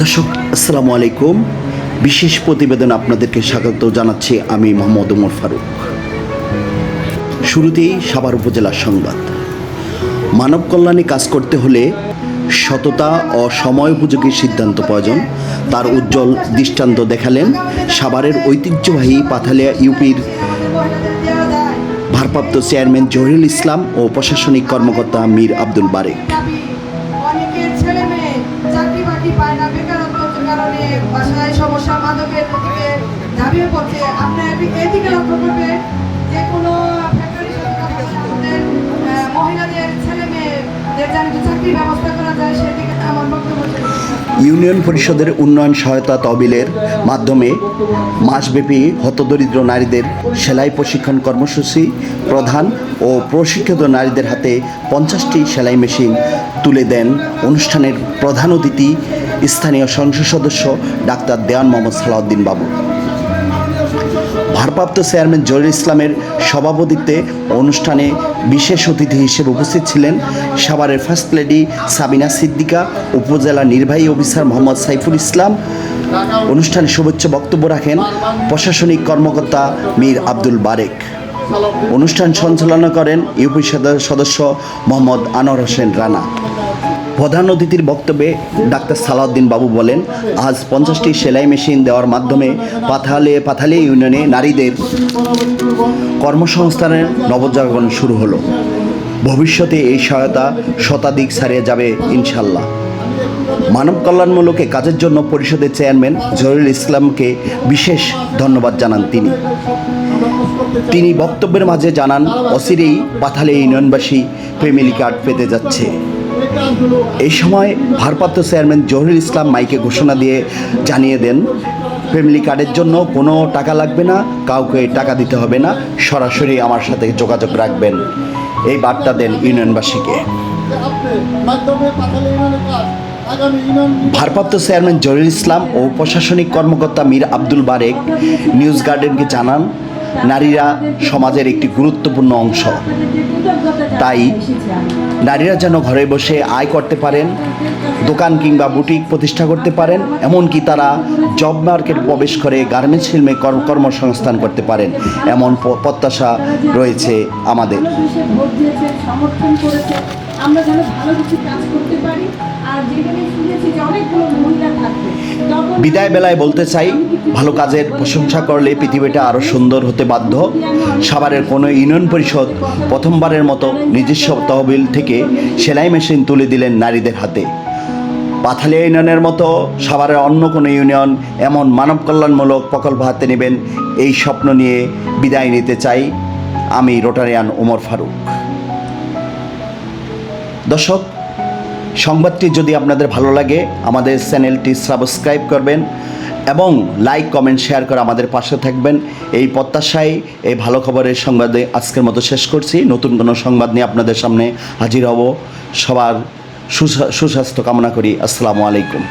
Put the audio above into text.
দর্শক আসসালামু আলাইকুম। বিশেষ প্রতিবেদন আপনাদেরকে স্বাগত জানাচ্ছি আমি মোহাম্মদ ওমর ফারুক। শুরুতেই সাভার উপজেলার সংবাদ। মানব কল্যাণে কাজ করতে হলে সততা ও সময় উপযোগী সিদ্ধান্ত প্রয়োজন, তার উজ্জ্বল দৃষ্টান্ত দেখালেন সাভারের ঐতিহ্যবাহী পাথালিয়া ইউপির ভারপ্রাপ্ত চেয়ারম্যান জহিরুল ইসলাম ও প্রশাসনিক কর্মকর্তা মীর আব্দুল বারেক। বাসায় সমস্যা মাদকের দিকে ঝাঁপিয়ে পড়ছে। আপনার এদিকে লক্ষ্য করবে যে কোনো মহিলাদের ছেলে মেয়েদের যেন চাকরির ব্যবস্থা করা যায়, সেদিকে আমার বক্তব্য। ইউনিয়ন পরিষদের উন্নয়ন সহায়তা তহবিলের মাধ্যমে মাসব্যাপী হতদরিদ্র নারীদের সেলাই প্রশিক্ষণ কর্মসূচি প্রধান ও প্রশিক্ষিত নারীদের হাতে 50টি সেলাই মেশিন তুলে দেন অনুষ্ঠানের প্রধান অতিথি স্থানীয় সংসদ সদস্য ডাক্তার দেওয়ান মোহাম্মদ সালাউদ্দিন বাবু। ভারপ্রাপ্ত চেয়ারম্যান জহিরুল ইসলামের সভাপতিত্বে অনুষ্ঠানে বিশেষ অতিথি হিসেবে উপস্থিত ছিলেন সাভারের ফার্স্ট লেডি সাবিনা সিদ্দিকা, উপজেলা নির্বাহী অফিসার মোহাম্মদ সাইফুল ইসলাম। অনুষ্ঠানে শুভেচ্ছা বক্তব্য রাখেন প্রশাসনিক কর্মকর্তা মীর আব্দুল বারেক। অনুষ্ঠান সঞ্চালনা করেন ইউপি সদস্য মোহাম্মদ আনোয়ার হোসেন রানা। প্রধান অতিথির বক্তব্যে ডাক্তার সালাউদ্দিন বাবু বলেন, আজ 50টি সেলাই মেশিন দেওয়ার মাধ্যমে পাথালিয়া ইউনিয়নে নারীদের কর্মসংস্থানের নবজাগরণ শুরু হলো। ভবিষ্যতে এই সহায়তা শতাধিক ছাড়িয়ে যাবে ইনশাল্লাহ। মানব কল্যাণমূলক কাজের জন্য পরিষদের চেয়ারম্যান জহিরুল ইসলামকে বিশেষ ধন্যবাদ জানান তিনি বক্তব্যের মাঝে জানান, অচিরেই পাথালিয়া ইউনিয়নবাসী ফ্যামিলি কার্ড পেতে যাচ্ছে। এই সময় ভারপ্রাপ্ত চেয়ারম্যান জহিরুল ইসলাম মাইকে ঘোষণা দিয়ে জানিয়ে দেন, ফ্যামিলি কার্ডের জন্য কোনো টাকা লাগবে না, কাউকে টাকা দিতে হবে না, সরাসরি আমার সাথে যোগাযোগ রাখবেন। এই বার্তা দেন ইউনিয়নবাসীকে। ভারপ্রাপ্ত চেয়ারম্যান জহিরুল ইসলাম ও প্রশাসনিক কর্মকর্তা মীর আব্দুল বারেক নিউজ গার্ডেনকে জানান, নারীরা সমাজের একটি গুরুত্বপূর্ণ অংশ। তাই নারীরা যেন ঘরে বসে আয় করতে পারেন, দোকান কিংবা বুটিক প্রতিষ্ঠা করতে পারেন, এমনকি তারা জব মার্কেট প্রবেশ করে গার্মেন্টস শিল্পে কর্মসংস্থান করতে পারেন, এমন প্রত্যাশা রয়েছে আমাদের। আমরা যেন ভালো কিছু কাজ করতে পারি। আর যেখানে শুনেছি যে অনেকগুলো মহিলা থাকবে, বিদায় বেলায় বলতে চাই, ভালো কাজের প্রশংসা করলে পৃথিবীটা আরও সুন্দর হতে বাধ্য। সাভারের কোনো ইউনিয়ন পরিষদ প্রথমবারের মতো নিজস্ব তহবিল থেকে সেলাই মেশিন তুলে দিলেন নারীদের হাতে। পাথালিয়া ইউনিয়নের মতো সাভারের অন্য কোনো ইউনিয়ন এমন মানব কল্যাণমূলক প্রকল্প হাতে নেবেন, এই স্বপ্ন নিয়ে বিদায় নিতে চাই আমি, রোটারিয়ান ওমর ফারুক। দর্শক, সংবাদটি যদি আপনাদের ভালো লাগে আমাদের চ্যানেলটি সাবস্ক্রাইব করবেন এবং লাইক কমেন্ট শেয়ার করে আমাদের পাশে থাকবেন। এই প্রত্যাশায় এই ভালো খবরের সংবাদে আজকের মতো শেষ করছি। নতুন কোনো সংবাদ নিয়ে আপনাদের সামনে হাজির হব। সবার সুস্বাস্থ্য কামনা করি। আসসালামু আলাইকুম।